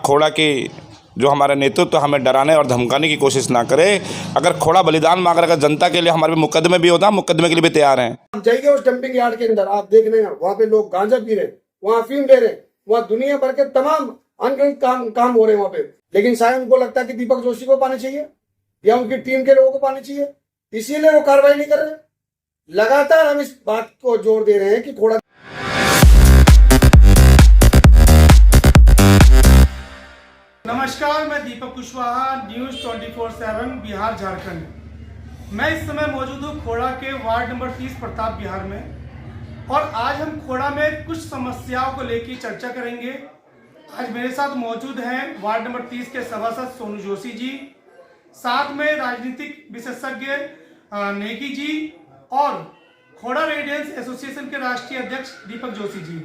खोड़ा की जो हमारा नेतृत्व हमें डराने और धमकाने की कोशिश ना करे। अगर खोड़ा बलिदान मांग रहा है जनता के लिए, हमारे मुकदमे भी होता, मुकदमे के लिए भी तैयार हैं। हम जाइए उस डंपिंग यार्ड के अंदर, आप देख रहे हैं वहां पे लोग गांजा पी रहे हैं, वहां अफीम ले रहे हैं, वहां दुनिया भर के तमाम अनगिनत काम हो रहे हैं वहां पे। लेकिन शायद उनको लगता है कि दीपक जोशी को पानी चाहिए या उनकी टीम के लोगों को पानी चाहिए, इसीलिए वो कार्रवाई नहीं कर रहे। लगातार हम इस बात को जोर दे रहे हैं कि खोड़ा। नमस्कार, मैं दीपक कुशवाहा, न्यूज़ 24/7 बिहार झारखंड। मैं इस समय मौजूद हूँ खोड़ा के वार्ड नंबर 30 प्रताप बिहार में, और आज हम खोड़ा में कुछ समस्याओं को लेकर चर्चा करेंगे। आज मेरे साथ मौजूद हैं वार्ड नंबर 30 के सभासद सोनू जोशी जी, साथ में राजनीतिक विशेषज्ञ नेगी जी और खोड़ा रेडियंस एसोसिएशन के राष्ट्रीय अध्यक्ष दीपक जोशी जी।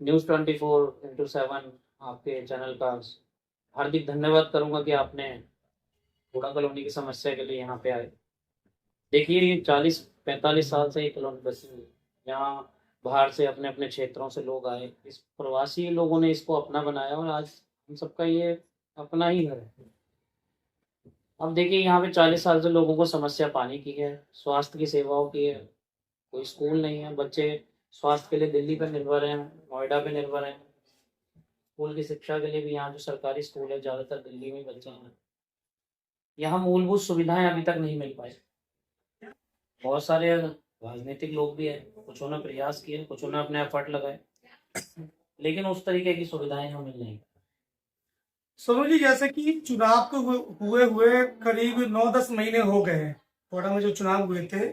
न्यूज़ 24/7 आपके चैनल का हार्दिक धन्यवाद करूंगा कि आपने खोड़ा कॉलोनी की समस्या के लिए यहाँ पे आए। देखिए, 40-45 साल से ये कॉलोनी बसी हुई है। यहाँ बाहर से अपने अपने क्षेत्रों से लोग आए, इस प्रवासी लोगों ने इसको अपना बनाया और आज हम सबका ये अपना ही घर है। अब देखिए, यहाँ पे 40 साल से लोगों को समस्या पानी की है, स्वास्थ्य की सेवाओं की है, कोई स्कूल नहीं है, बच्चे स्वास्थ्य के लिए दिल्ली पर निर्भर हैं, नोएडा पे निर्भर हैं। स्कूल की शिक्षा के लिए भी यहाँ जो सरकारी स्कूल है ज़्यादातर दिल्ली में बच्चे हैं। यहाँ मूलभूत सुविधाएं अभी तक नहीं मिल पाई। बहुत सारे राजनीतिक लोग भी हैं, कुछ ने प्रयास किए, कुछ ने अपने एफर्ट लगाए, लेकिन उस तरीके की सुविधाएं हमें मिल नहीं। सोनू जी, जैसे कि चुनाव को हुए करीब 9-10 महीने हो गए हैं खोड़ा में जो चुनाव हुए थे,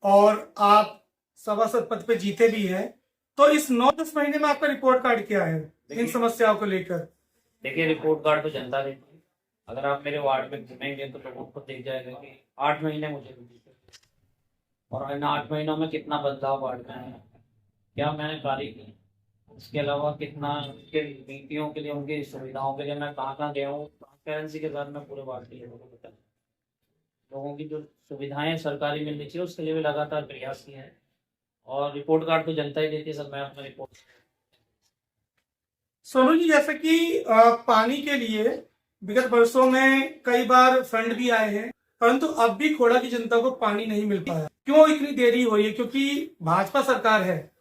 और आप सभासद पद पे जीते भी हैं, तो इस 9-10 महीने में आपका रिपोर्ट कार्ड क्या है इन समस्याओं को लेकर? देखिए, रिपोर्ट कार्ड तो जनता देती है। अगर आप मेरे वार्ड में घूमेंगे तो लोगों को देख जाएगा कि 8 महीने मुझे भी जीते, और इन 8 महीनों में कितना बदलाव वार्ड में आया, क्या मैंने कार्य किया, इसके अलावा कितना उनके नीतियों के लिए, उनकी सुविधाओं के लिए मैं कहाँ कहाँ गया हूँ, ट्रांसपेरेंसी के साथ मैं पूरे वार्ड के लोगों को बताया। लोगों की जो सुविधाएं सरकारी मिलनी चाहिए उसके लिए भी लगातार प्रयास किए हैं, और रिपोर्ट कार्ड तो जनता ही देती है। सर, मैं अपना रिपोर्ट। सोनू जी, जैसे कि पानी के लिए विगत वर्षों में कई बार फंड भी आए हैं, परंतु अब भी खोड़ा की जनता को पानी नहीं मिल पाया। क्यों इतनी देरी हुई है? क्योंकि भाजपा सरकार है,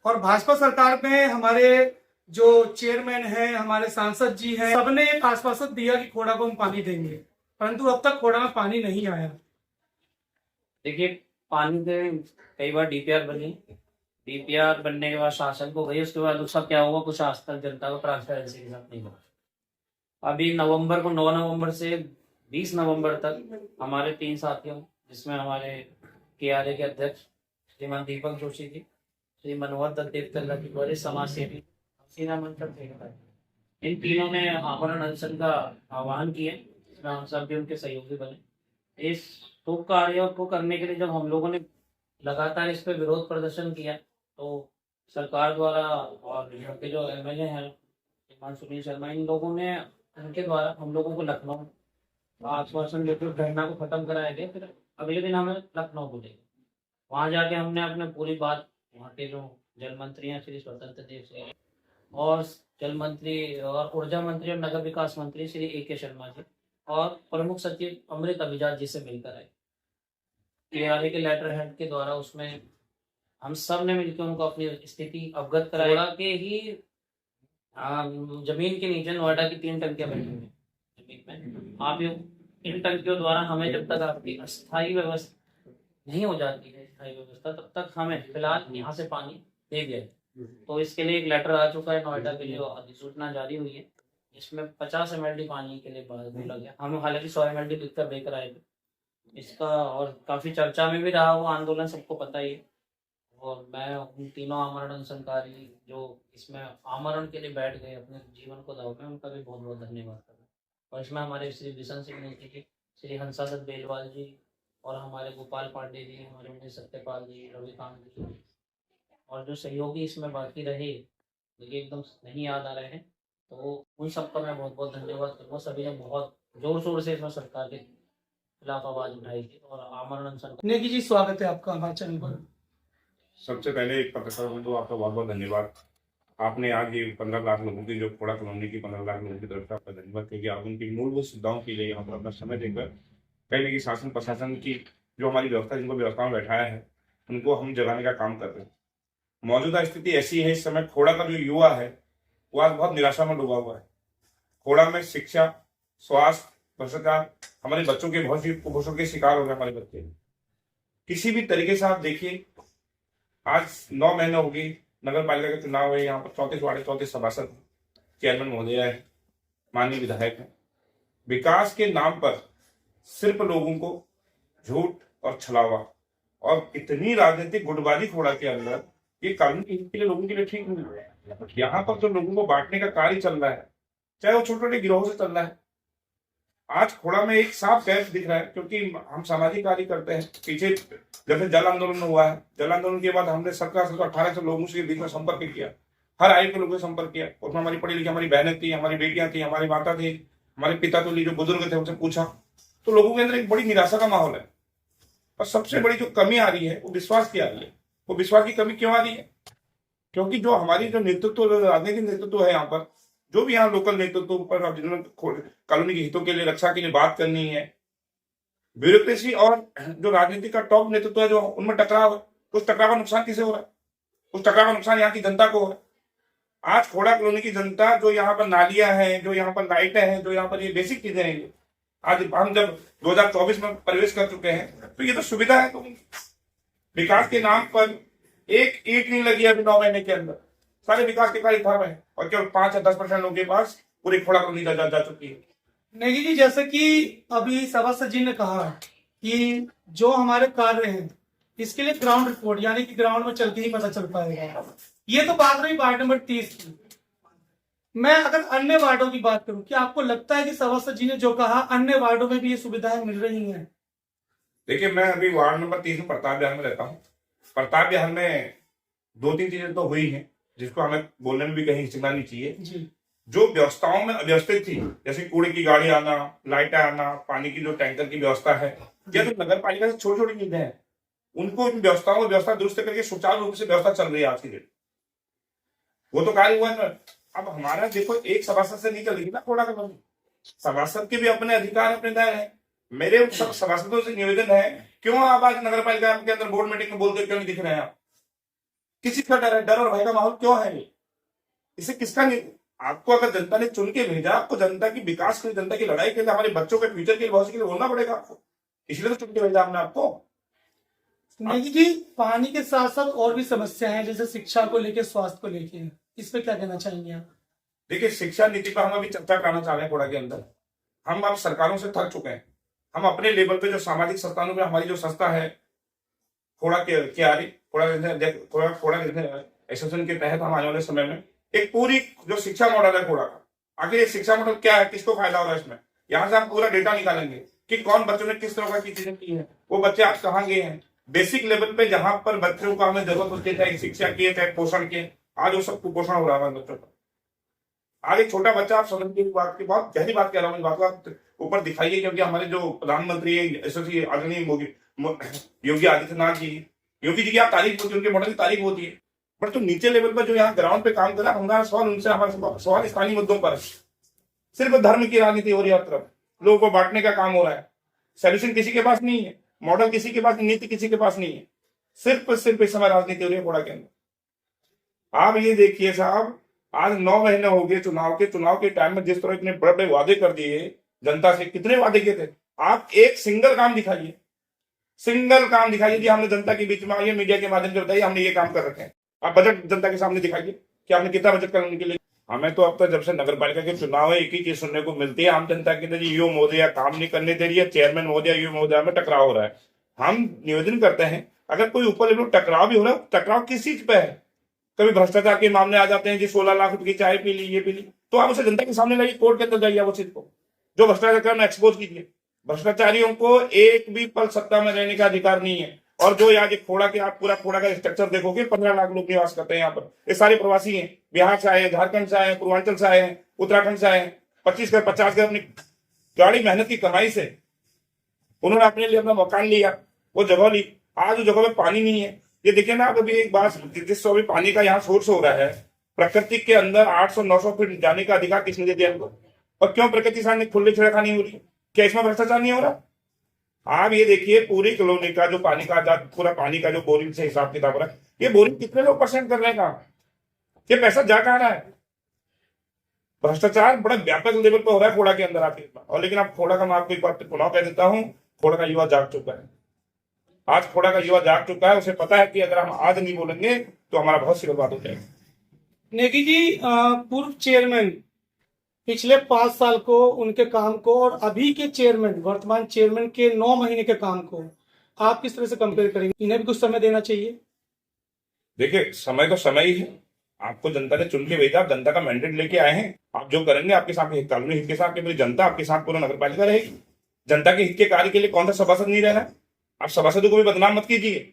और भाजपा सरकार में हमारे जो चेयरमैन हैं, हमारे सांसद जी हैं, सबने एक आश्वासन दिया कि खोड़ा को हम पानी देंगे, परंतु अब तक खोड़ा में पानी नहीं आया। देखिए, पानी के कई बार डीपीआर बनी, डीपीआर बनने के बाद शासन को गई, उसके बाद उसका क्या हुआ कुछ आज तक जनता को ट्रांसपेरेंसी के साथ नहीं हुआ। अभी 9 नवंबर से 20 नवंबर तक हमारे 3 साथियों, जिसमें हमारे KRA के अध्यक्ष श्रीमान दीपक जोशी जी, श्री मनोहर दत्त समाज सेवी सीना मंत्र थे, इन तीनों ने आमरण अनशन का आह्वान किया, जिसमें हम सब भी उनके सहयोगी बने। इस शुभ कार्य को करने के लिए जब हम लोगों ने लगातार इस पर विरोध प्रदर्शन किया, तो सरकार द्वारा और यहाँ के जो MLA हैं श्रीमान सुनील शर्मा, इन लोगों ने, उनके द्वारा हम लोगों को लखनऊ आश्वासन देकर घटना को खत्म कराया गया। फिर अगले दिन हमें लखनऊ बोले, वहाँ जाके हमने अपने पूरी बात वहाँ के जो जल मंत्री हैं श्री स्वतंत्र देव सिंह, और जल मंत्री और ऊर्जा मंत्री और नगर विकास मंत्री श्री AK शर्मा जी, और प्रमुख सचिव अमृत अभिजात जी से मिलकर आए। KRA के लेटर हेड के द्वारा उसमें हम सब ने मिलकर उनको अपनी स्थिति अवगत कराया कि ही जमीन के नीचे नोएडा की 3 टंकियां बैठी हुई जमीन में। आप इन टंकियों द्वारा हमें जब तक आपकी अस्थायी व्यवस्था नहीं हो जाती है, स्थायी व्यवस्था, तब तक हमें फिलहाल यहाँ से पानी दे दिया। तो इसके लिए एक लेटर आ चुका है नोएडा के लिए, अधिसूचना जारी हुई है, इसमें 50 MLD पानी के लिए बोला गया। हम हालांकि 100 MLD लिखकर देकर आए थे इसका, और काफ़ी चर्चा में भी रहा वो आंदोलन, सबको पता ही है। और मैं उन तीनों आमरण अनशनकारी जो इसमें आमरण के लिए बैठ गए अपने जीवन को दाव में, उनका भी बहुत बहुत धन्यवाद करता हूँ। और इसमें हमारे श्री बिशन सिंह नेगी जी, श्री हंसादत्त बेलवाल जी, और हमारे गोपाल पांडे जी, हमारे उन्हें सत्यपाल जी, रविकांत जी, और जो सहयोगी इसमें बाकी रहे, मुझे एकदम नहीं याद आ रहे हैं, तो उन सबका मैं बहुत बहुत धन्यवाद करूँगा। सभी ने बहुत जोर शोर से इसमें सरकार के खिलाफ आवाज उठाई थी और आमरण अनशन। नेगी जी, स्वागत है आपका हमारे चैनल पर। सबसे पहले एक पत्रकार बंधु आपका बहुत बहुत धन्यवाद आपने आज ये 15 लाख लोगों की जो खोड़ा कॉलोनी की 15 लाख लोगों की तरफ से आपका धन्यवाद, क्योंकि आप उनकी मूलभूत सुविधाओं के लिए यहाँ पर अपना समय देकर कहीं ना कहीं शासन प्रशासन की जो हमारी व्यवस्था जिनको व्यवस्था में बैठाया है उनको हम जगाने का काम कर रहे हैं। मौजूदा स्थिति ऐसी है, इस समय खोड़ा का जो युवा है वो आज बहुत निराशा में डूबा हुआ है। खोड़ा में शिक्षा, स्वास्थ्य, भ्रष्टाचार, हमारे बच्चों के बहुत सी कुपोषण के शिकार हो गए हमारे बच्चे। किसी भी तरीके से आप देखिए, आज 9 महीने हो गए नगर पालिका के चुनाव है, यहाँ पर 34 वार्ड 34 सभासद, चेयरमैन महोदय है, माननीय विधायक है। विकास के नाम पर सिर्फ लोगों को झूठ और छलावा और इतनी राजनीतिक गुटबाजी खोड़ा के अंदर, ये कानून के लिए लोगों के लिए ठीक नहीं है। यहाँ पर जो लोगों को बांटने का कार्य चल रहा है, चाहे वो छोटे छोटे गिरोहों से चल रहा है, आज खोड़ा में एक साफ गैप दिख रहा है। क्योंकि हम सामाजिक कार्य करते हैं, पीछे जैसे जल आंदोलन हुआ है, जल आंदोलन के बाद हमने 17 से 18 लोगों से बीच में संपर्क किया, हर आयु के लोगों से संपर्क किया। उसमें हमारी पढ़ी लिखी हमारी बहनें थी, हमारी बेटियां थी, हमारी माता थी, हमारे पिता तो जो बुजुर्ग थे, उनसे पूछा तो लोगों के अंदर एक बड़ी निराशा का माहौल है। और सबसे बड़ी जो कमी आ रही है वो विश्वास की आ रही है। वो विश्वास की कमी क्यों आ रही है? क्योंकि जो हमारी जो नेतृत्व, राजनीतिक नेतृत्व है यहाँ पर, जो भी यहाँ लोकल नेतृत्व पर जिन्होंने कॉलोनी के हितों के लिए, रक्षा के लिए बात करनी है, ब्यूरोक्रेसी और जो राजनीति का टॉप नेतृत्व है, जो उनमें टकराव है, उस टकराव का नुकसान किसे हो रहा है? उस टकराव का नुकसान यहाँ की जनता को हो रहा है। आज खोड़ा कॉलोनी की जनता, जो यहाँ पर नालियां हैं, जो यहाँ पर लाइटें हैं, जो यहाँ पर ये बेसिक चीजें हैं, ये आज हम जब 2024 में प्रवेश कर चुके हैं तो ये तो सुविधा है। तो विकास के नाम पर एक ईंट नहीं लगी अभी 9 महीने के अंदर, सारे विकास के कार्य थम है और केवल 5 या 10% लोगों के पास पूरी खोड़ा कॉलोनी जा चुकी है। नेगी जी, जैसे कि अभी सभासद जी ने कहा कि जो हमारे कार्य हैं इसके लिए ग्राउंड रिपोर्ट, यानी कि ग्राउंड में चल के ही पता चल पाएगा। ये तो बात रही वार्ड नंबर 30 की। मैं अगर अन्य वार्डों की बात करूं, क्या आपको लगता है कि सभासद जी ने जो कहा अन्य वार्डों में भी ये सुविधाएं मिल रही हैं? देखिए, मैं अभी वार्ड नंबर 30 में प्रताप विहार में रहता हूँ। प्रताप विहार में 2-3 चीजें तो हुई हैं जिसको हमें बोलने में भी कहीं हिचकना नहीं चाहिए जी। जो व्यवस्थाओं में अव्यवस्थित थी, जैसे कूड़े की गाड़ी आना, लाइटें आना, पानी की जो टैंकर की व्यवस्था है, या जो नगर पालिका से छोटी छोटी चीजें हैं, उनको इन व्यवस्थाओं को व्यवस्था दुरुस्त करके सुचारू रूप से व्यवस्था चल रही है आज की डेट। वो तो कार्य हुआ है। अब हमारा देखो, एक सभासद से नहीं चलेगी ना खोड़ा का। सभासद के भी अपने अधिकार, अपने दायरे हैं। मेरे सब सभासदों से निवेदन है, क्यों आप आज नगर पालिका के अंदर बोर्ड मीटिंग में बोलते क्यों नहीं दिख रहे हैं आप? किसी का डर है? डर और भय का माहौल क्यों है? इसे किसका नहीं? आपको अगर जनता ने चुन के भेजा, आपको जनता की विकास के लिए, जनता की लड़ाई के लिए, हमारे बच्चों के फ्यूचर के लिए, भविष्य के लिए बोलना पड़ेगा आपको। इसलिए तो चुन के भेजा हमने आपको। नेगी जी, पानी के साथ साथ और भी समस्या है, जैसे शिक्षा को लेके, स्वास्थ्य को लेके, इस पे क्या कहना चाहेंगे आप? देखिए, शिक्षा नीति पर हम अभी चर्चा कराना चाह रहे हैं खोड़ा के अंदर। हम अब सरकारों से थक चुके हैं। हम अपने लेवल पे जो सामाजिक संस्थानों में हमारी जो संस्था है खोड़ा के आ रही, खोड़ा एसोसिएशन के तहत हम आने वाले समय में एक पूरी जो शिक्षा मॉडल है खोड़ा का, आखिर ये शिक्षा मॉडल क्या है, किसको फायदा हो रहा है इसमें, यहाँ से हम पूरा डेटा निकालेंगे कि कौन बच्चों ने किस तरह की चीजें की है, वो बच्चे आज कहाँ गए हैं। बेसिक लेवल पे जहां पर बच्चों को हमें जरूरत होती है, चाहे शिक्षा की, चाहे पोषण की, आज वो सब कुपोषण हो रहा है बच्चों का। आज एक छोटा बच्चा, आप समझ की बात की, बहुत गहरी बात कह रहा हूँ, इस बात को ऊपर दिखाइए, क्योंकि हमारे जो प्रधानमंत्री है आदरणीय योगी आदित्यनाथ जी, योगी जी की आप तारीफ होती है, उनके मॉडल की तारीफ होती है, पर तो नीचे लेवल पर जो यहाँ ग्राउंड पे काम कर रहा है, हमारा सवाल उनसे, हमारा सवाल स्थानीय मुद्दों पर सिर्फ धर्म की राजनीति हो रही है, हर तरफ लोगों को बांटने का काम हो रहा है। सोल्यूशन किसी के पास नहीं है, मॉडल किसी के पास, नीति किसी के पास नहीं है, सिर्फ इस समय राजनीति हो रही है खोड़ा के अंदर। आप ये देखिए साहब, आज 9 महीने हो गए चुनाव के टाइम में जिस तरह इतने बड़े बड़े वादे कर दिए जनता से, कितने वादे किए थे? आप एक सिंगल काम दिखाइए, जी हमने जनता के बीच में आइए, मीडिया के माध्यम से बताइए हमने ये काम कर रखे हैं। आप बजट जनता के सामने दिखाइए कि आपने कितना बजट करने के लिए। हमें तो अब तक जब से नगर पालिका के चुनाव है, एक ही चीज सुनने को मिलती है आम जनता के अंदर, यो महोदया काम नहीं करने दे रही है, चेयरमैन महोदया, यो महोदया में टकराव हो रहा है। हम निवेदन करते हैं, अगर कोई ऊपर लेवल टकराव भी हो रहा है, टकराव किस चीज पे है? कभी भ्रष्टाचार के मामले आ जाते हैं, जी 16 लाख रुपए की चाय पी ली, ये पी ली, तो आप उसे जनता के सामने लाइए, कोर्ट के अंदर जाइए, वो चीज को जो भ्रष्टाचार करना एक्सपोज कीजिए। भ्रष्टाचारियों को एक भी पल सत्ता में रहने का अधिकार नहीं है। और जो यहाँ के खोड़ा के, आप पूरा खोड़ा का स्ट्रक्चर देखोगे, 15 लाख लोग निवास करते हैं यहाँ पर। ये सारे प्रवासी हैं, बिहार से आए हैं, झारखंड से आए हैं, पूर्वांचल से आए हैं, उत्तराखंड से आए हैं। 25 घर 50 घर अपनी गाड़ी मेहनत की कमाई से उन्होंने अपने लिए अपना मकान लिया, वो जगह ली। आज उस जगह में पानी नहीं है। ये देखिए ना, अभी एक बात, जिस अभी पानी का यहाँ सोर्स हो रहा है, प्रकृति के अंदर 800-900 फीट जाने का अधिकार किसने दे दिया इनको? और क्यों प्रकृति साथ में खुले छेड़खानी हो रही? क्या इसमें भ्रष्टाचार नहीं हो रहा? आप ये देखिए पूरी कॉलोनी का जो पानी का पूरा पानी का जो बोरिंग से हिसाब किताब हो रहा है, ये बोरिंग कितने लोग परसेंट कर रहे हैं काम? ये पैसा जा कहाँ रहा है? भ्रष्टाचार बड़ा व्यापक लेवल पर हो रहा है खोड़ा के अंदर आके। और लेकिन आप खोड़ा का, मैं आपको एक बात पुनः कह देता हूँ, खोड़ा का युवा जाग चुका है। आज खोड़ा का युवा जाग चुका है, उसे पता है कि अगर हम आज नहीं बोलेंगे तो हमारा बहुत सी बर्बाद हो जाएगा। नेगी जी, पूर्व चेयरमैन पिछले 5 साल को उनके काम को और अभी के चेयरमैन, वर्तमान चेयरमैन के 9 महीने के काम को आप किस तरह से कंपेयर करेंगे? इन्हें भी कुछ समय देना चाहिए। देखिए, समय तो समय ही है। आपको जनता ने चुन के भेजा, आप जनता का मैंडेट लेके आए हैं। आप जो करेंगे आपके साथ कानूनी हित के साथ पूरी जनता आपके साथ, पूरा नगर पालिका रहेगी। जनता के हित के कार्य के लिए कौन सा सभासद नहीं रहना है? आप सभासदों को भी बदनाम मत कीजिए।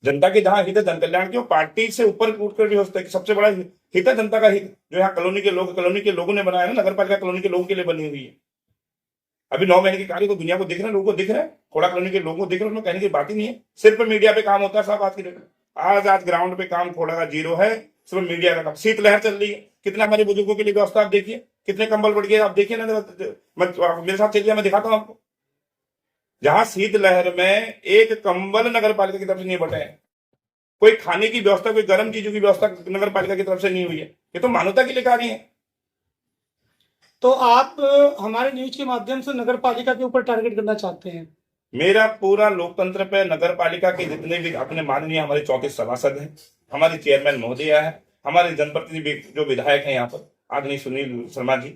जनता के जहां हित है, जन कल्याण की, पार्टी से ऊपर उठकर भी हो सकता है कि सबसे बड़ा हित है जनता का हित, जो यहाँ कॉलोनी के लोगों ने बनाया ना, नगर पालिका कॉलोनी के लोगों के लिए बनी हुई है। अभी 9 महीने के कार्य तो दुनिया को दिख रहे हैं, लोगों को दिख रहा है, खोड़ा कॉलोनी के लोगों को दिख रहे हैं, उसमें कहने की बात ही नहीं है। सिर्फ मीडिया पे काम होता है साहब आज की डेट में। आज ग्राउंड पे काम खोड़ा का जीरो है, सिर्फ मीडिया का काम। शीतलहर चल रही है, कितना हमारे बुजुर्गों के लिए व्यवस्था आप देखिए, कितने कंबल बढ़ गए आप देखिए ना। मेरे साथ चलिए, मैं दिखाता हूँ आपको। जहां शीतलहर में एक कंबल नगर पालिका की तरफ से नहीं बटे हैं, कोई खाने की व्यवस्था, कोई गर्म चीजों की व्यवस्था नगर पालिका की तरफ से नहीं हुई है। ये तो मानवता के लिए कार्य है। तो आप हमारे न्यूज के माध्यम से नगर पालिका के ऊपर टारगेट करना चाहते हैं? मेरा पूरा लोकतंत्र पे, नगर पालिका के जितने भी अपने माननीय हमारे 34 सभासद हैं, हमारे चेयरमैन महोदय है, हमारे जनप्रतिनिधि जो विधायक हैं यहाँ पर आदरणीय सुनील शर्मा जी,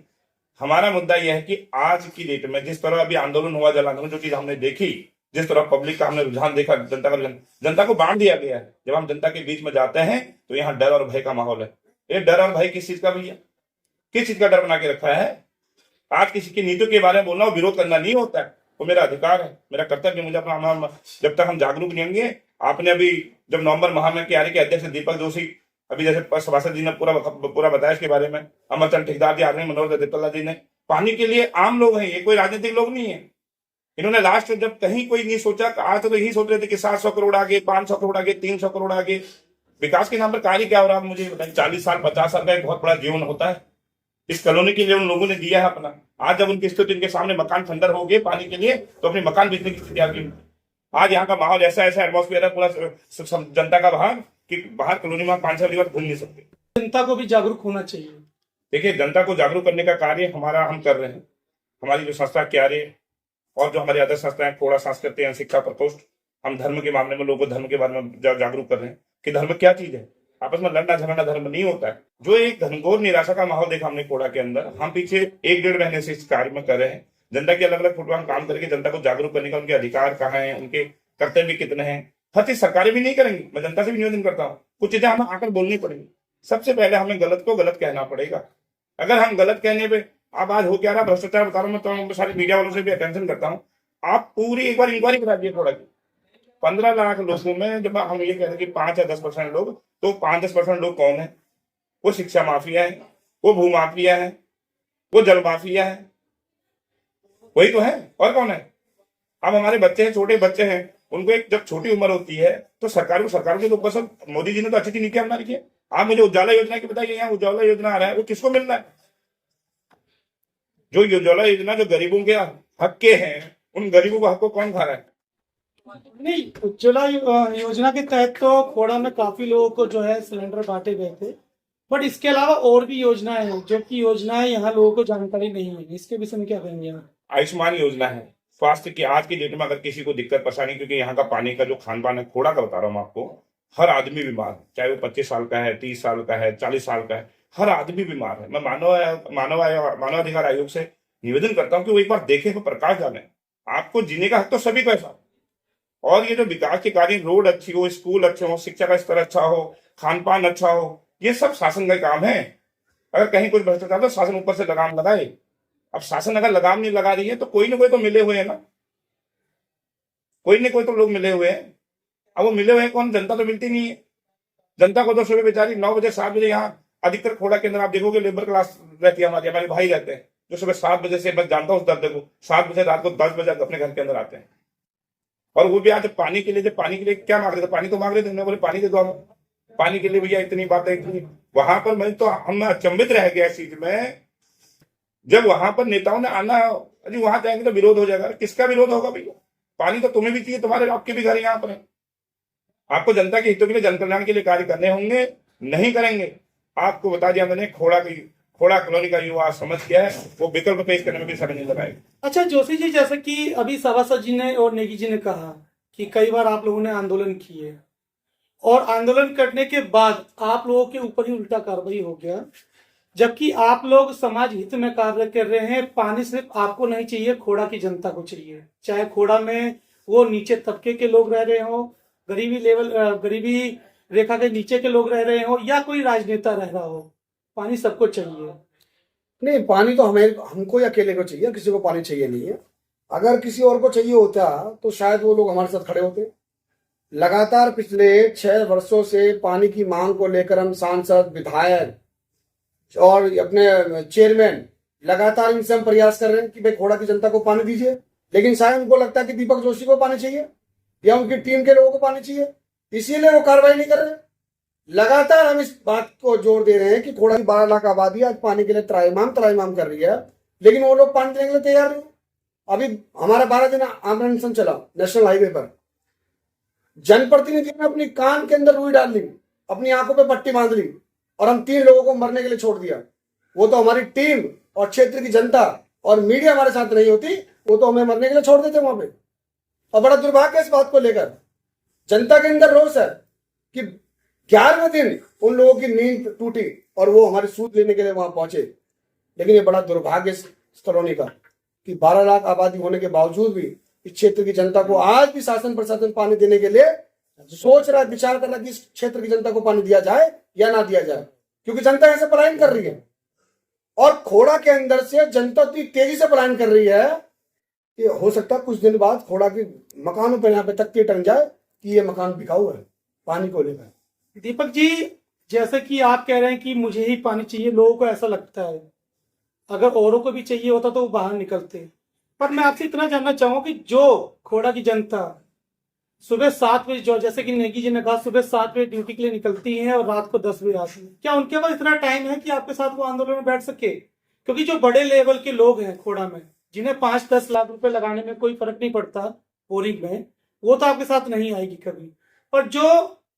हमारा मुद्दा यह है कि आज की डेट में जिस तरह अभी आंदोलन हुआ, जल आंदोलन, जो चीज हमने देखी, जिस तरह पब्लिक का हमने रुझान देखा, जनता को बांट दिया गया है। जब हम जनता के बीच में जाते हैं तो यहाँ डर और भय का माहौल है। ये डर और भय किस चीज का भैया? किस चीज का डर बना के रखा है? आज किसी की नीतियों के बारे में बोलना और विरोध करना नहीं होता है, वो मेरा अधिकार है, मेरा कर्तव्य। मुझे अपना, जब तक हम जागरूक नहीं होंगे। आपने अभी जब नवंबर माह में क्यारे के अध्यक्ष दीपक जोशी, अभी जैसे सभासद जी ने पूरा बताया इसके बारे में, अमरचंद ठेकेदार जी, आदरणीय मनोहर देवतला जी ने, पानी के लिए आम लोग हैं, ये कोई राजनीतिक लोग नहीं है। इन्होंने लास्ट जब कहीं कोई नहीं सोचा, आज तो यही सोच रहे थे कि 700 करोड़ आगे, 500 करोड़ आगे, 300 करोड़ आगे। विकास के नाम पर कार्य क्या हो रहा है मुझे बताइए? 40 साल 50 साल का एक बहुत बड़ा जीवन होता है। इस कॉलोनी के लिए उन लोगों ने दिया है अपना। आज जब उनकी स्थिति, उनके सामने मकान खंडर हो गए पानी के लिए, तो अपने मकान बेचने की स्थिति आ गई। आज यहाँ का माहौल ऐसा एटमॉस्फेयर है पूरा जनता का बाहर, कि बाहर कॉलोनी में 5-6 बार घूम नहीं सकते। जनता को भी जागरूक होना चाहिए। देखिए, जनता को जागरूक करने का कार्य हम कर रहे हैं। हमारी जो संस्था क्यारे और जो हमारे अदर संस्थाएं, खोड़ा सांस्कृतिक एवं शिक्षा प्रकोष्ठ, हम धर्म के मामले में लोगों को धर्म के बारे में जागरूक कर रहे हैं कि धर्म क्या चीज है। आपस में लड़ना झगड़ना धर्म नहीं होता है। जो एक घनघोर निराशा का माहौल देखा हमने खोड़ा के अंदर, हम पीछे 1-1.5 महीने से इस कार्य में कर रहे हैं। जनता के अलग अलग फुटबॉल काम करके जनता को जागरूक करने का, उनके अधिकार कहाँ है, उनके कर्तव्य कितने हैं। हर चीज सरकारें भी नहीं करेंगी, मैं जनता से भी निवेदन करता हूँ, कुछ चीजें हमें आकर बोलनी पड़ेगी। सबसे पहले हमें गलत को गलत कहना पड़ेगा। अगर हम गलत कहने पे, अब आज हो क्या रहा, भ्रष्टाचार बता रहा हूँ मैं, तो सारी मीडिया वालों से भी अटेंशन करता हूँ। आप पूरी एक बार इंक्वायरी करा दिए थोड़ा की, 15 लाख लोगों में जब हम ये कहते हैं कि 5 या 10% लोग, तो 5-10% लोग कौन है? वो शिक्षा माफिया है, वो भू माफिया है, वो जल माफिया है, वही तो है। और कौन है? अब हमारे बच्चे हैं, छोटे बच्चे हैं, उनको एक जब छोटी उम्र होती है तो सरकार के लोग पसंद, मोदी जी ने तो अच्छी अच्छी नीतियां बना रखी है। आप मुझे उजाला योजना की बताइए, यहाँ उजाला योजना आ रहा है, वो किसको मिल रहा है? जो उजाला योजना जो गरीबों के हक के हैं, उन गरीबों का हक को कौन खा रहा है? नहीं, उज्ज्वला योजना के तहत तो खोड़ा में काफी लोगों को जो है सिलेंडर बांटे गए थे, बट इसके अलावा और भी योजनाएं हैं, जो कि योजनाएं यहाँ लोगों को जानकारी नहीं है। इसके विषय में क्या कहेंगे आप? आयुष्मान योजना है, स्वास्थ्य की आज की डेट में अगर किसी को दिक्कत परेशानी, क्योंकि यहाँ का पानी का जो खान पान है, खोड़ा का बता रहा हूँ आपको, हर आदमी बीमार है, चाहे वो 25 साल का है, 30 साल का है, 40 साल का है, हर आदमी बीमार है। मैं मानवाधिकार आयोग से निवेदन करता हूँ कि वो एक बार देखें, तो प्रकाश डालें। आपको जीने का हक तो सभी को है। और ये जो विकास के कार्य, रोड अच्छी हो, स्कूल अच्छे हो, शिक्षा का स्तर अच्छा हो, खान पान अच्छा हो, ये सब शासन का काम है। अगर कहीं कुछ भ्रष्टाचार तो शासन ऊपर से लगाम लगाए। अब शासन अगर लगाम नहीं लगा रही है तो कोई ना कोई तो मिले हुए हैं ना, कोई ना कोई तो लोग मिले हुए हैं। अब वो मिले हुए हैं कौन? जनता तो मिलती नहीं है। जनता को तो सुबह बेचारी 9 बजे 7 बजे, यहाँ अधिकतर खोड़ा के अंदर आप देखोगे लेबर क्लास रहती है, हमारे भाई रहते हैं, जो सुबह 7 बजे से, बस जानता हूँ उस दर्द को, 7 बजे रात को 10 बजे अपने घर के अंदर आते हैं। और वो भी आज पानी के लिए क्या मांग रहे थे? पानी तो मांग रहे थे, उन्होंने बोले पानी दे दो हमें। पानी के लिए भैया इतनी बातें की। वहां पर मैं तो हम अचंभित रह गया इस चीज में, जब वहां पर नेताओं ने आना, अरे वहां जाएंगे तो विरोध हो जाएगा। किसका विरोध होगा भैया? पानी तो तुम्हें भी चाहिए, तुम्हारे आपके भी घर यहाँ पर है। आपको जनता के हितों के लिए, जन कल्याण के लिए कार्य करने होंगे, नहीं करेंगे। आपको बता दिया मैंने, खोड़ा कॉलोनी का युवा समझ गया है, वो विकल्प पेश करने में भी सर नहीं लगाएगा। अच्छा जोशी जी, जैसे कि अभी सभासद जी ने और नेगी जी ने कहा कि कई बार आप लोगों ने आंदोलन किए और आंदोलन करने के बाद आप लोगों के ऊपर ही उल्टा कार्रवाई हो गया, जबकि आप लोग समाज हित में कार्य कर रहे हैं। पानी सिर्फ आपको नहीं चाहिए, खोड़ा की जनता को चाहिए। चाहे खोड़ा में वो नीचे तबके के लोग रह रहे हो, गरीबी रेखा के नीचे के लोग रह रहे हो, या कोई राजनेता रह रहा हो, पानी सबको चाहिए। नहीं, पानी तो हमको या अकेले को चाहिए, किसी को पानी चाहिए नहीं है। अगर किसी और को चाहिए होता तो शायद वो लोग हमारे साथ खड़े होते। लगातार पिछले 6 वर्षों से पानी की मांग को लेकर हम सांसद, विधायक और अपने चेयरमैन लगातार इनसे हम प्रयास कर रहे हैं कि भाई खोड़ा की जनता को पानी दीजिए, लेकिन शायद उनको लगता है कि दीपक जोशी को पानी चाहिए या उनकी टीम के लोगों को पानी चाहिए, इसीलिए वो कार्रवाई नहीं कर रहे। लगातार हम इस बात को जोर दे रहे हैं कि खोड़ा की 12 लाख आबादी आज पानी के लिए त्राईमाम कर रही है, लेकिन वो लोग पानी देने के लिए तैयार नहीं। अभी हमारा 12 दिन आमरण अनशन चला नेशनल हाईवे पर। जनप्रतिनिधियों ने अपनी कान के अंदर रुई डाल ली, अपनी आंखों पे पट्टी बांध ली और हम 3 लोगों को मरने के लिए छोड़ दिया। वो तो हमारी टीम और क्षेत्र की जनता और मीडिया हमारे साथ नहीं होती, वो तो हमें मरने के लिए छोड़ देते वहां पे। और बड़ा दुर्भाग्य है इस बात को लेकर। जनता के अंदर रोष है कि 11वें दिन उन लोगों की नींद टूटी और वो हमारी सूद लेने के लिए वहां पहुंचे। लेकिन ये बड़ा दुर्भाग्य इस कॉलोनी का कि 12 लाख आबादी होने के बावजूद भी इस क्षेत्र की जनता को आज भी शासन प्रशासन पानी देने के लिए सोच रहा है, विचार कर रहा है कि इस क्षेत्र की जनता को पानी दिया जाए या ना दिया जाए, क्योंकि जनता ऐसे पलायन कर रही है। और खोड़ा के अंदर से जनता इतनी तेजी से पलायन कर रही है कि हो सकता है कुछ दिन बाद खोड़ा के मकानों पर यहाँ पे तख्ती टंग जाए कि ये मकान बिकाऊ है पानी को लेकर। दीपक जी, जैसे कि आप कह रहे हैं कि मुझे ही पानी चाहिए, लोगों को ऐसा लगता है, अगर औरों को भी चाहिए होता तो वो बाहर निकलते। पर मैं आपसे इतना जानना चाहूंगा कि जो खोड़ा की जनता सुबह 7 बजे, जो जैसे कि नेगी जी ने कहा, सुबह 7 बजे ड्यूटी के लिए निकलती है और रात को 10 बजे आती है, क्या उनके पास इतना टाइम है कि आपके साथ वो आंदोलन में बैठ सके? क्योंकि जो बड़े लेवल के लोग हैं खोड़ा में, जिन्हें 5-10 लाख रुपए लगाने में कोई फर्क नहीं पड़ता बोरिंग में, वो तो आपके साथ नहीं आएगी कभी। पर जो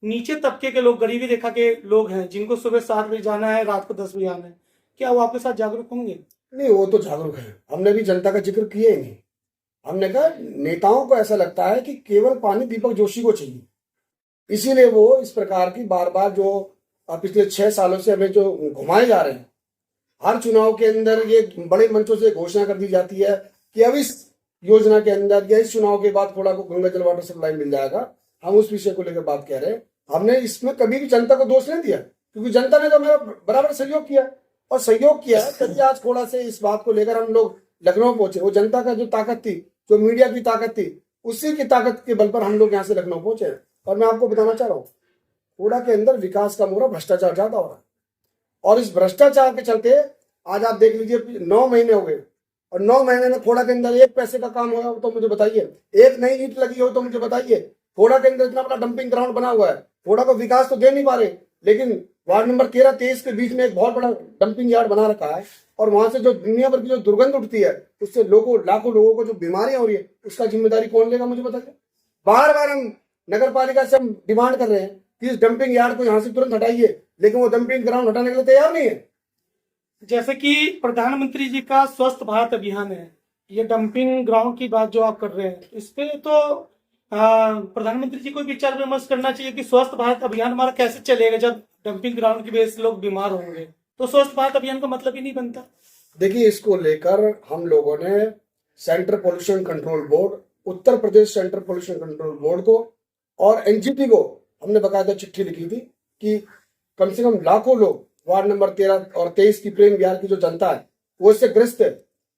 नीचे तबके के लोग, गरीबी रेखा के लोग हैं, जिनको सुबह 7 बजे जाना है, रात को 10 बजे आना है, क्या वो आपके साथ जागरूक होंगे? नहीं, वो तो जागरूक है। हमने भी जनता का जिक्र किया ही नहीं। हमने कहा नेताओं को ऐसा लगता है कि केवल पानी दीपक जोशी को चाहिए, इसीलिए वो इस प्रकार की बार बार जो पिछले 6 सालों से हमें जो घुमाए जा रहे हैं, हर चुनाव के अंदर ये बड़े मंचों से घोषणा कर दी जाती है कि अब इस योजना के अंदर या इस चुनाव के बाद खोड़ा को गंगा जल वाटर सप्लाई मिल जाएगा। हम उस विषय को लेकर बात कह रहे हैं। हमने इसमें कभी भी जनता को दोष नहीं दिया, क्योंकि जनता ने तो मेरा बराबर सहयोग किया और सहयोग किया है, तभी आज खोड़ा से इस बात को लेकर हम लोग लखनऊ पहुंचे। वो जनता का जो ताकत थी, जो मीडिया की ताकत थी, उसी की ताकत के बल पर हम लोग यहाँ से लखनऊ पहुंचे। और मैं आपको बताना चाह रहा हूँ, खोड़ा के अंदर विकास का मोरा भ्रष्टाचार ज्यादा हो रहा है, और इस भ्रष्टाचार के चलते आज आप देख लीजिए 9 महीने हो गए और 9 महीने में खोड़ा के अंदर 1 पैसे का काम हुआ हो तो मुझे बताइए, 1 नई ईंट लगी हो तो मुझे बताइए। खोड़ा के अंदर इतना बड़ा डंपिंग ग्राउंड बना हुआ है, खोड़ा को विकास तो दे नहीं पा रहे, लेकिन वार्ड नंबर 13-23 के बीच में एक बहुत बड़ा डंपिंग यार्ड बना रखा है, और वहां से जो दुनिया भर की जो दुर्गंध उठती है, उससे लाखों लोगों को जो बीमारियां हो रही है, उसका जिम्मेदारी कौन लेगा मुझे बताइए। बार बार हम नगर पालिका से हम डिमांड कर रहे हैं कि इस डंपिंग यार्ड को यहाँ से तुरंत हटाइए, लेकिन वो डंपिंग ग्राउंड हटाने के लिए तैयार नहीं है। जैसे कि प्रधानमंत्री जी का स्वच्छ भारत अभियान है, ये डंपिंग ग्राउंड की बात जो आप कर रहे हैं, इस पे तो प्रधानमंत्री जी को विचार विमर्श करना चाहिए कि स्वस्थ भारत अभियान हमारा कैसे चलेगा जब डंपिंग ग्राउंड की वजह से लोग बीमार होंगे, तो स्वस्थ भारत अभियान का मतलब ही नहीं बनता। देखिए, इसको लेकर हम लोगों ने central pollution control board, Uttar Pradesh central pollution control board को और एनजीटी को हमने बकायदा चिट्ठी लिखी थी कि कम से कम लाखों लोग वार्ड नंबर 13 और 23 की प्रेम विहार की जो जनता है वो इससे ग्रस्त है।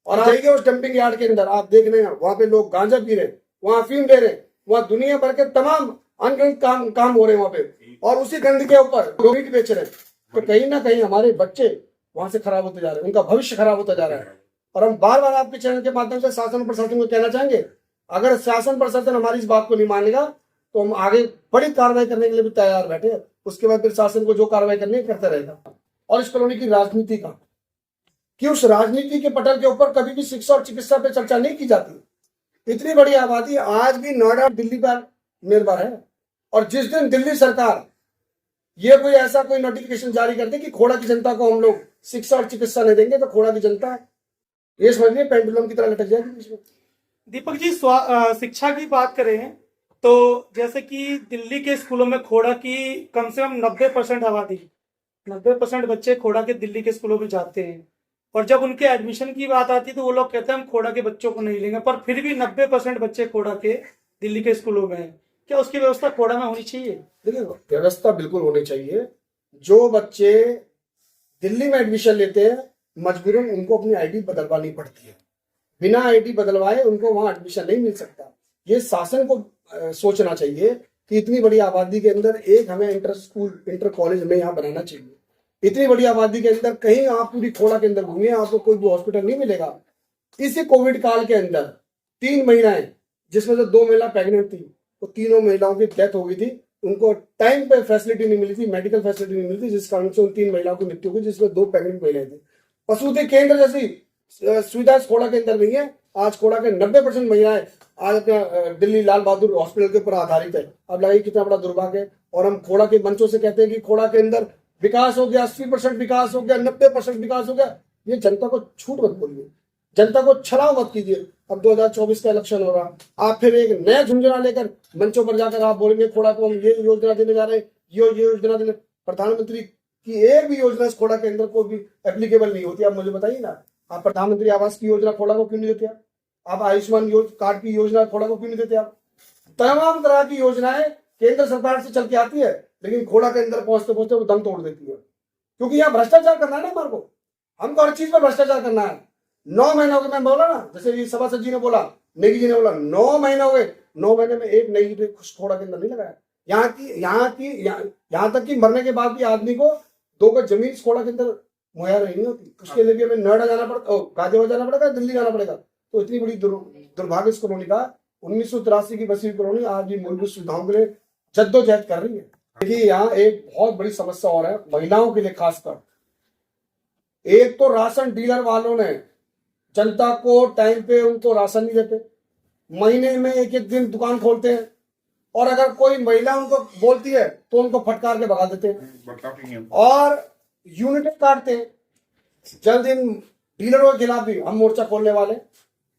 और जाइए उस डंपिंग यार्ड के अंदर, आप देख रहे हैं वहां पे लोग गांजा पी रहे, वहां अफीम ले रहे, वहां दुनिया भर के तमाम अनगिनत काम हो रहे हैं वहां पे, और उसी गंद के ऊपर लोग ईंट बेच रहे हैं। तो कहीं ना कहीं हमारे बच्चे वहां से खराब होते जा रहे हैं, उनका भविष्य खराब होता जा रहा है। और हम बार बार आपके चैनल के माध्यम से शासन प्रशासन को कहना चाहेंगे, अगर शासन प्रशासन हमारी इस बात को नहीं मानेगा तो हम आगे बड़ी कार्रवाई करने के लिए भी तैयार बैठे हैं। उसके बाद फिर शासन को जो कार्रवाई करनी है करता रहेगा। और इस कॉलोनी की राजनीति का कि उस राजनीति के पटल के ऊपर कभी भी शिक्षा और चिकित्सा पे चर्चा नहीं की जाती। इतनी बड़ी आबादी आज भी नोएडा दिल्ली पर निर्भर है, और जिस दिन दिल्ली सरकार ये कोई ऐसा कोई नोटिफिकेशन जारी कर दे कि खोड़ा की जनता को हम लोग शिक्षा और चिकित्सा नहीं देंगे, तो खोड़ा की जनता ये समझिए पेंडुलम की तरह लटक जाएगी बीच में। दीपक जी, शिक्षा की बात करें तो जैसे कि दिल्ली के स्कूलों में खोड़ा की कम से कम 90% आबादी, 90% बच्चे खोड़ा के दिल्ली के स्कूलों में जाते हैं, और जब उनके एडमिशन की बात आती है तो वो लोग कहते हैं हम खोड़ा के बच्चों को नहीं लेंगे, पर फिर भी 90% बच्चे खोड़ा के दिल्ली के स्कूलों में हैं। क्या उसकी व्यवस्था खोड़ा में होनी चाहिए? देखिए, व्यवस्था बिल्कुल होनी चाहिए। जो बच्चे दिल्ली में एडमिशन लेते हैं मजबूरन उनको अपनी आईडी बदलवानी पड़ती है, बिना आईडी बदलवाए उनको वहां एडमिशन नहीं मिल सकता। ये शासन को सोचना चाहिए कि इतनी बड़ी आबादी के अंदर एक हमें इंटर स्कूल इंटर कॉलेज में यहाँ बनाना चाहिए। इतनी बड़ी आबादी के अंदर कहीं आप पूरी खोड़ा के अंदर घूमिए, आपको कोई भी हॉस्पिटल नहीं मिलेगा। इसी कोविड काल के अंदर 3 महिलाएं, जिसमें से 2 महिला प्रेग्नेंट थी, तो तीनों महिलाओं की डेथ हो गई थी। उनको टाइम पे फैसिलिटी नहीं मिली थी, मेडिकल फैसिलिटी नहीं मिली थी, जिस कारण से उन 3 महिलाओं की मृत्यु हुई, जिसमें 2 प्रेग्नेंट महिलाएं थी। प्रसूति केंद्र जैसी सुविधा खोड़ा के अंदर नहीं है। आज खोड़ा के 90% महिलाएं आज अपना दिल्ली लाल बहादुर हॉस्पिटल के ऊपर आधारित है। अब लगाइए कितना बड़ा दुर्भाग्य है। और हम खोड़ा के मंचों से कहते हैं कि खोड़ा के अंदर विकास हो गया, 80% विकास हो गया, 90% विकास हो गया। ये जनता को छूट मत बोलिए, जनता को छलाव मत कीजिए। अब 2024 का इलेक्शन हो रहा, आप फिर एक नया झुंझुना लेकर मंचों पर जाकर आप बोलेंगे खोड़ा को हम ये योजना देने जा रहे हैं, ये योजना देने। प्रधानमंत्री की एक भी योजना इस खोड़ा के अंदर कोई भी एप्लीकेबल नहीं होती। आप मुझे बताइए ना, आप प्रधानमंत्री आवास की योजना खोड़ा को क्यों नहीं देते? आप आयुष्मान कार्ड की योजना खोड़ा को क्यों नहीं देते? आप तमाम तरह की योजनाएं केंद्र सरकार से चल के आती है, लेकिन खोड़ा के अंदर पहुंचते पहुंचते वो दम तोड़ देती है, क्योंकि यहाँ भ्रष्टाचार करना है ना। हमारे को हमको हर चीज पर भ्रष्टाचार करना है। 9 महीने हो गए, मैं बोला ना, जैसे ये सभासद जी ने बोला, नेगी जी ने बोला, 9 महीने हो गए। 9 महीने में एक नई खोड़ा के अंदर नहीं लगाया। यहाँ तक कि मरने के बाद भी आदमी को 2 गज जमीन खोड़ा के अंदर मुहैया नहीं होती। उसके लिए भी हमें नोएडा जाना पड़ता, गाजियाबाद जाना पड़ेगा, दिल्ली जाना पड़ेगा। तो इतनी बड़ी दुर्भाग्य इस कॉलोनी का। 1983 की बसी हुई कॉलोनी आज भी मूलभूत सुविधाओं के लिए जद्दोजहद कर रही है। देखिए, यहाँ एक बहुत बड़ी समस्या और है महिलाओं के लिए खासकर। एक तो राशन डीलर वालों ने जनता को टाइम पे उनको राशन नहीं देते, महीने में एक दिन दुकान खोलते हैं, और अगर कोई महिला उनको बोलती है तो उनको फटकार के भगा देते हैं और यूनिटें काटते हैं। जल्द इन डीलरों के खिलाफ भी हम मोर्चा खोलने वाले।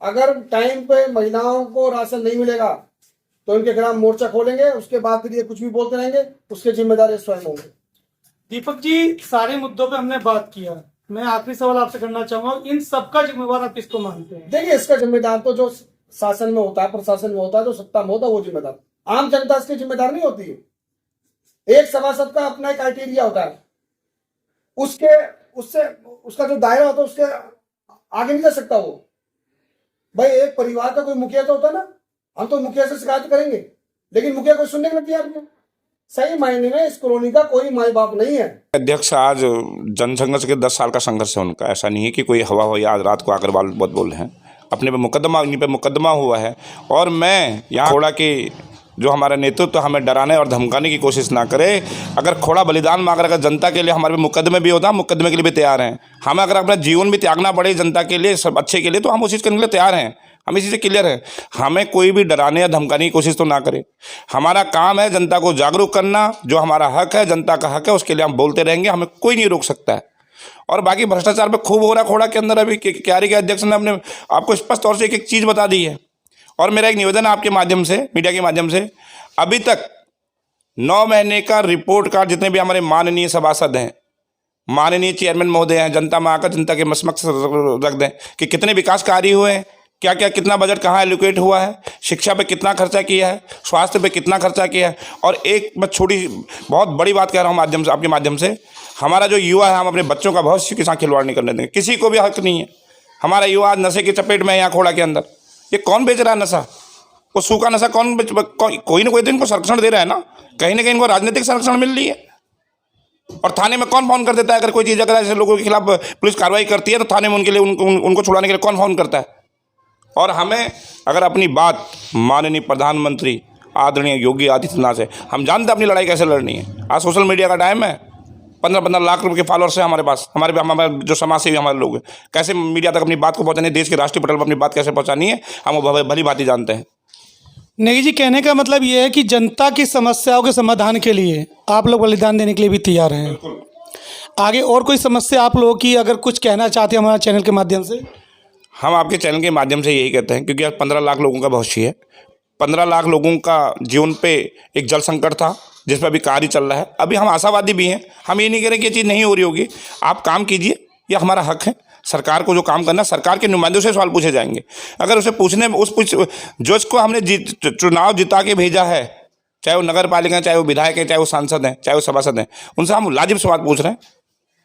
अगर टाइम पे महिलाओं को राशन नहीं मिलेगा तो इनके खिलाफ मोर्चा खोलेंगे। उसके बाद फिर ये कुछ भी बोलते रहेंगे, उसके जिम्मेदार स्वयं होंगे। दीपक जी, सारे मुद्दों पे हमने बात किया। मैं आखिरी सवाल आपसे करना चाहूंगा, इन सबका जिम्मेवार आप किसको मानते हैं? देखिए, इसका जिम्मेदार तो जो शासन में होता है, प्रशासन में होता है, जो सत्ता में होता है, वो जिम्मेदार। आम जनता इसकी जिम्मेदार नहीं होती है। एक सभासद का अपना एक क्राइटेरिया होता है, उसका जो दायरा होता है उसके आगे नहीं जा सकता वो। भाई, एक परिवार का कोई मुखिया तो होता है ना, हम तो मुखिया से शिकायत करेंगे, लेकिन मुखिया कोई सुनने के लिए तैयार नहीं। सही मायने में इस कॉलोनी का कोई माई बाप नहीं है। अध्यक्ष, आज जनसंघर्ष के 10 साल का संघर्ष है उनका। ऐसा नहीं है कि कोई हवा हुई आज रात को आकर बहुत बोल रहे हैं। अपने पे मुकदमा, उन्हीं पे मुकदमा हुआ है। और मैं यहाँ खोड़ा की जो हमारा नेतृत्व हमें डराने और धमकाने की कोशिश ना करे। अगर खोड़ा बलिदान मांग अगर जनता के लिए हमारे मुकदमे भी होता, हम मुकदमे के लिए भी तैयार हैं। हमें अगर अपना जीवन भी त्यागना पड़े जनता के लिए, सब अच्छे के लिए, तो हम उस चीज़ करने के लिए तैयार हैं। हम इसी से क्लियर है। हमें कोई भी डराने या धमकाने की कोशिश तो ना करे। हमारा काम है जनता को जागरूक करना। जो हमारा हक है, जनता का हक है, उसके लिए हम बोलते रहेंगे। हमें कोई नहीं रोक सकता है। और बाकी भ्रष्टाचार पे खूब हो रहा है खोड़ा के अंदर। अभी क्यारी के अध्यक्ष ने अपने आपको स्पष्ट तौर से एक चीज़ बता दी है। और मेरा एक निवेदन है आपके माध्यम से, मीडिया के माध्यम से, अभी तक 9 महीने का रिपोर्ट कार्ड जितने भी हमारे माननीय सभासद हैं, माननीय चेयरमैन महोदय हैं, जनता में आकर जनता के समक्ष रख दें कि कितने विकास कार्य हुए हैं, क्या क्या कितना बजट कहाँ एलोकेट हुआ है, शिक्षा पे कितना खर्चा किया है, स्वास्थ्य पे कितना खर्चा किया है। और एक मैं छोटी बहुत बड़ी बात कह रहा हूँ माध्यम से, आपके माध्यम से, हमारा जो युवा है, हम अपने बच्चों का भविष्य के साथ खिलवाड़ नहीं करने देंगे। किसी को भी हक नहीं है। हमारा युवा आज नशे की चपेट में है। यहाँ खोड़ा के अंदर ये कौन बेच रहा है नशा? वो सूखा नशा कौन कोई ना कोई तो इनको संरक्षण दे रहा है ना कहीं इनको राजनीतिक संरक्षण मिल रही है। और थाने में कौन फोन कर देता है? अगर कोई चीज़ अगर ऐसे लोगों के खिलाफ पुलिस कार्रवाई करती है तो थाने में उनके लिए उनको छुड़ाने के लिए कौन फोन करता है? और हमें अगर अपनी बात माननीय प्रधानमंत्री आदरणीय योगी आदित्यनाथ से। हम जानते हैं अपनी लड़ाई कैसे लड़नी है। आज सोशल मीडिया का टाइम है, 15-15 लाख रुपए के फॉलोअर्स हैं हमारे पास, हमारे जो समाज सेवी हमारे लोग हैं। कैसे मीडिया तक अपनी बात को पहुँचानी है, देश के राष्ट्रीय पटल पर अपनी बात कैसे पहुँचानी है, हम वो भली बात ही जानते हैं। नेगी जी, कहने का मतलब ये है कि जनता की समस्याओं के समाधान के लिए आप लोग बलिदान देने के लिए भी तैयार हैं। आगे और कोई समस्या आप लोगों की अगर कुछ कहना चाहते हैं हमारे चैनल के माध्यम से? हम आपके चैनल के माध्यम से यही कहते हैं, क्योंकि आज 15 लाख लोगों का भविष्य है। 15 लाख लोगों का जीवन पे एक जल संकट था जिस पर अभी कार्य चल रहा है। अभी हम आशावादी भी हैं, हम ये नहीं कह रहे कि ये चीज़ नहीं हो रही होगी। आप काम कीजिए, ये हमारा हक है। सरकार को जो काम करना, सरकार के नुमाइंदों से सवाल पूछे जाएंगे। अगर उसे पूछने में जो इसको हमने चुनाव जिता के भेजा है, चाहे वो नगर पालिका है, चाहे वो विधायक है, चाहे वो सांसद हैं, चाहे वो सभासद हैं, उनसे हम लाजिब सवाल पूछ रहे हैं।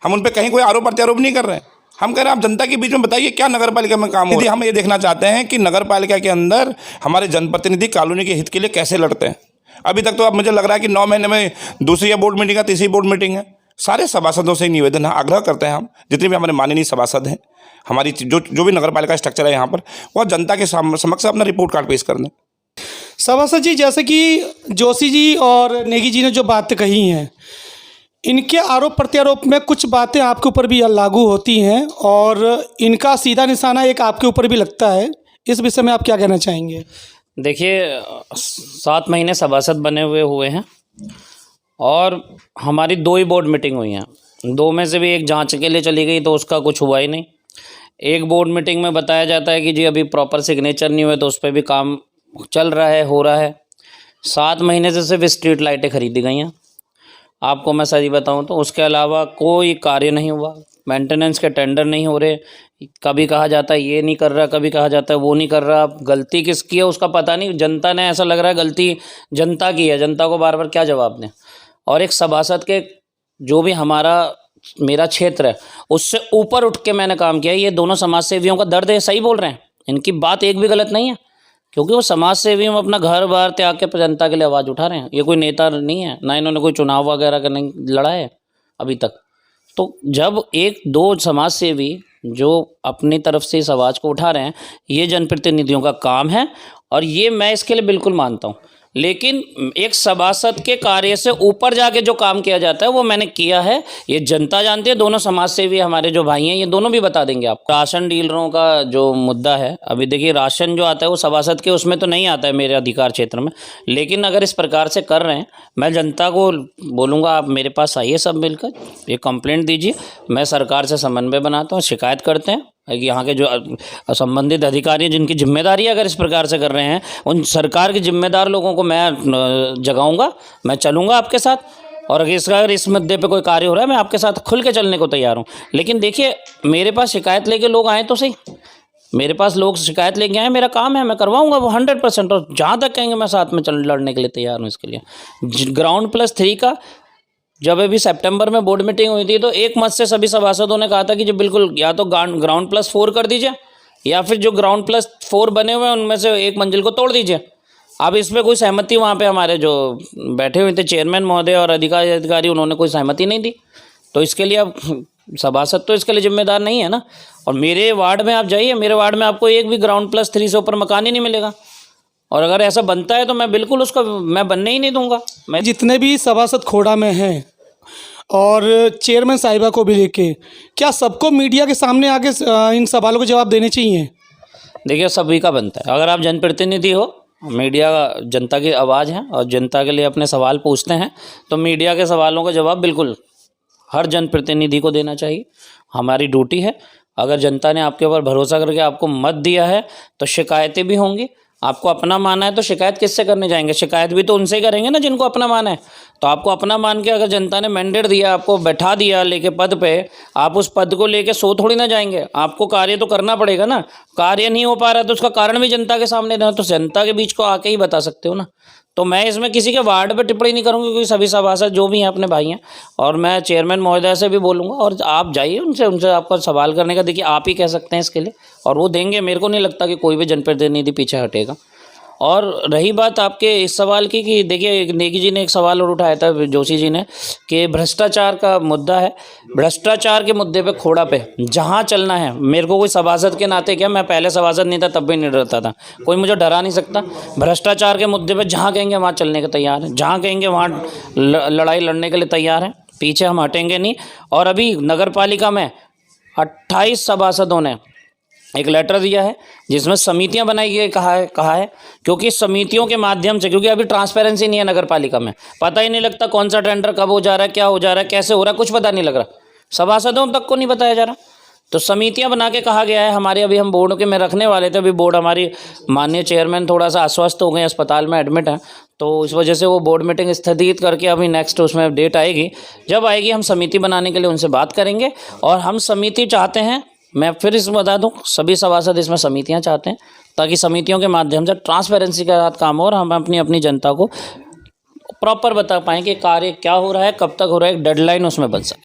हम उन पर कहीं कोई आरोप प्रत्यारोप नहीं कर रहे हैं। हम कह रहे हैं आप जनता के बीच में बताइए क्या नगर पालिका में काम हो रहा है। हम ये देखना चाहते हैं कि नगर पालिका के अंदर हमारे जनप्रतिनिधि कॉलोनी के हित के लिए कैसे लड़ते हैं। अभी तक तो अब मुझे लग रहा है कि 9 महीने में दूसरी बोर्ड मीटिंग है, तीसरी बोर्ड मीटिंग है। सारे सभासदों से निवेदन है, आग्रह करते हैं हम, जितने भी हमारे माननीय सभासद हैं, हमारी जो भी नगर पालिका स्ट्रक्चर है यहाँ पर, वह जनता के समक्ष अपना रिपोर्ट कार्ड पेश कर दें। सभासद जी, जैसे कि जोशी जी और नेगी जी ने जो बातें कही हैं, इनके आरोप प्रत्यारोप में कुछ बातें आपके ऊपर भी लागू होती हैं और इनका सीधा निशाना एक आपके ऊपर भी लगता है। इस विषय में आप क्या कहना चाहेंगे? देखिए, 7 महीने सभासद बने हुए हैं और हमारी 2 ही बोर्ड मीटिंग हुई हैं। 2 में से भी एक जांच के लिए चली गई तो उसका कुछ हुआ ही नहीं। एक बोर्ड मीटिंग में बताया जाता है कि जी अभी प्रॉपर सिग्नेचर नहीं हुए, तो उस पर भी काम चल रहा है, हो रहा है। 7 महीने से सिर्फ स्ट्रीट लाइटें खरीदी गई हैं, आपको मैं सही बताऊं तो। उसके अलावा कोई कार्य नहीं हुआ, मेंटेनेंस के टेंडर नहीं हो रहे। कभी कहा जाता है ये नहीं कर रहा, कभी कहा जाता है वो नहीं कर रहा। अब गलती किसकी है उसका पता नहीं। जनता ने, ऐसा लग रहा है गलती जनता की है। जनता को बार बार क्या जवाब दें। और एक सभासद के, जो भी मेरा क्षेत्र है, उससे ऊपर उठ के मैंने काम किया। ये दोनों समाज सेवियों का दर्द है, सही बोल रहे हैं, इनकी बात एक भी गलत नहीं है, क्योंकि वो समाज सेवी में अपना घर बार त्याग के जनता के लिए आवाज़ उठा रहे हैं। ये कोई नेता नहीं है, ना इन्होंने कोई चुनाव वगैरह का नहीं लड़ा है अभी तक। तो जब 1-2 समाज सेवी जो अपनी तरफ से इस आवाज़ को उठा रहे हैं, ये जनप्रतिनिधियों का काम है और ये मैं इसके लिए बिल्कुल मानता हूँ। लेकिन एक सभासद के कार्य से ऊपर जाके जो काम किया जाता है वो मैंने किया है, ये जनता जानती है। दोनों समाज सेवी हमारे जो भाई हैं, ये दोनों भी बता देंगे आपको। राशन डीलरों का जो मुद्दा है, अभी देखिए राशन जो आता है वो सभासद के उसमें तो नहीं आता है मेरे अधिकार क्षेत्र में। लेकिन अगर इस प्रकार से कर रहे हैं, मैं जनता को बोलूँगा आप मेरे पास आइए, सब मिलकर ये कंप्लेंट दीजिए। मैं सरकार से समन्वय बनाता हूँ, शिकायत करते हैं कि यहाँ के जो संबंधित अधिकारी जिनकी जिम्मेदारी अगर इस प्रकार से कर रहे हैं, उन सरकार के जिम्मेदार लोगों को मैं जगाऊंगा, मैं चलूँगा आपके साथ। और अगर इस मुद्दे पे कोई कार्य हो रहा है, मैं आपके साथ खुल के चलने को तैयार हूँ। लेकिन देखिए, मेरे पास शिकायत लेके लोग आए तो सही, मेरे पास लोग शिकायत लेके आए, मेरा काम है, मैं करवाऊँगा वो 100%। और जहाँ तक कहेंगे मैं साथ में लड़ने के लिए तैयार हूँ। इसके लिए ग्राउंड+3 का जब अभी सितंबर में बोर्ड मीटिंग हुई थी, तो एक मत से सभी सभासदों ने कहा था कि जो बिल्कुल या तो ग्राउंड+4 कर दीजिए, या फिर जो ग्राउंड+4 बने हुए हैं उनमें से एक मंजिल को तोड़ दीजिए। अब इस पर कोई सहमति वहाँ पे हमारे जो बैठे हुए थे चेयरमैन महोदय और अधिकारी, उन्होंने कोई सहमति नहीं दी। तो इसके लिए अब सभासद तो इसके लिए जिम्मेदार नहीं है ना। और मेरे वार्ड में आप जाइए, मेरे वार्ड में आपको एक भी ग्राउंड+3 से ऊपर मकान ही नहीं मिलेगा। और अगर ऐसा बनता है तो मैं बिल्कुल उसको मैं बनने ही नहीं दूंगा। मैं जितने भी सभासद खोड़ा में हैं और चेयरमैन साहिबा को भी लेके, क्या सबको मीडिया के सामने आके इन सवालों के जवाब देने चाहिए? देखिए, सभी का बनता है। अगर आप जनप्रतिनिधि हो, मीडिया जनता की आवाज़ है और जनता के लिए अपने सवाल पूछते हैं, तो मीडिया के सवालों का जवाब बिल्कुल हर जनप्रतिनिधि को देना चाहिए, हमारी ड्यूटी है। अगर जनता ने आपके ऊपर भरोसा करके आपको मत दिया है तो शिकायतें भी होंगी। आपको अपना माना है तो शिकायत किससे करने जाएंगे? शिकायत भी तो उनसे ही करेंगे ना जिनको अपना माना है। तो आपको अपना मान के अगर जनता ने मैंडेट दिया, आपको बैठा दिया लेके पद पे, आप उस पद को लेके सो थोड़ी ना जाएंगे। आपको कार्य तो करना पड़ेगा ना। कार्य नहीं हो पा रहा तो उसका कारण भी जनता के सामने देना, तो जनता के बीच को आके ही बता सकते हो ना। तो मैं इसमें किसी के वार्ड पर टिप्पणी नहीं करूँगी, क्योंकि सभी सभासद जो भी हैं अपने भाई हैं। और मैं चेयरमैन महोदय से भी बोलूँगा, और आप जाइए उनसे आपका सवाल करने का, देखिए आप ही कह सकते हैं इसके लिए, और वो देंगे। मेरे को नहीं लगता कि कोई भी जनप्रतिनिधि पीछे हटेगा। और रही बात आपके इस सवाल की कि देखिए नेगी जी ने एक सवाल और उठाया था जोशी जी ने कि भ्रष्टाचार का मुद्दा है। भ्रष्टाचार के मुद्दे पे खोड़ा पे जहाँ चलना है, मेरे को कोई सभासद के नाते क्या, मैं पहले सभासद नहीं था तब भी नहीं डरता था, कोई मुझे डरा नहीं सकता। भ्रष्टाचार के मुद्दे पे जहाँ कहेंगे वहाँ चलने के तैयार हैं, जहाँ कहेंगे वहाँ लड़ाई लड़ने के लिए तैयार हैं, पीछे हम हटेंगे नहीं। और अभी नगर पालिका में 28 सभासदों ने एक लेटर दिया है जिसमें समितियां बनाई गई कहा है क्योंकि समितियों के माध्यम से, क्योंकि अभी ट्रांसपेरेंसी नहीं है नगर पालिका में, पता ही नहीं लगता कौन सा टेंडर कब हो जा रहा है, क्या हो जा रहा है, कैसे हो रहा है, कुछ पता नहीं लग रहा, सभासदों तक को नहीं बताया जा रहा। तो समितियां बना के कहा गया है हमारे, अभी हम बोर्ड के में रखने वाले थे, अभी बोर्ड हमारी माननीय चेयरमैन थोड़ा सा अस्वस्थ हो गए, अस्पताल में एडमिट हैं, तो इस वजह से वो बोर्ड मीटिंग स्थगित करके अभी नेक्स्ट उसमें डेट आएगी, जब आएगी हम समिति बनाने के लिए उनसे बात करेंगे। और हम समिति चाहते हैं, मैं फिर इसमें बता दूं, सभी सभासद इसमें समितियां चाहते हैं ताकि समितियों के माध्यम से ट्रांसपेरेंसी के साथ काम हो और हम अपनी जनता को प्रॉपर बता पाएँ कि कार्य क्या हो रहा है, कब तक हो रहा है, एक डेडलाइन उसमें बन सके।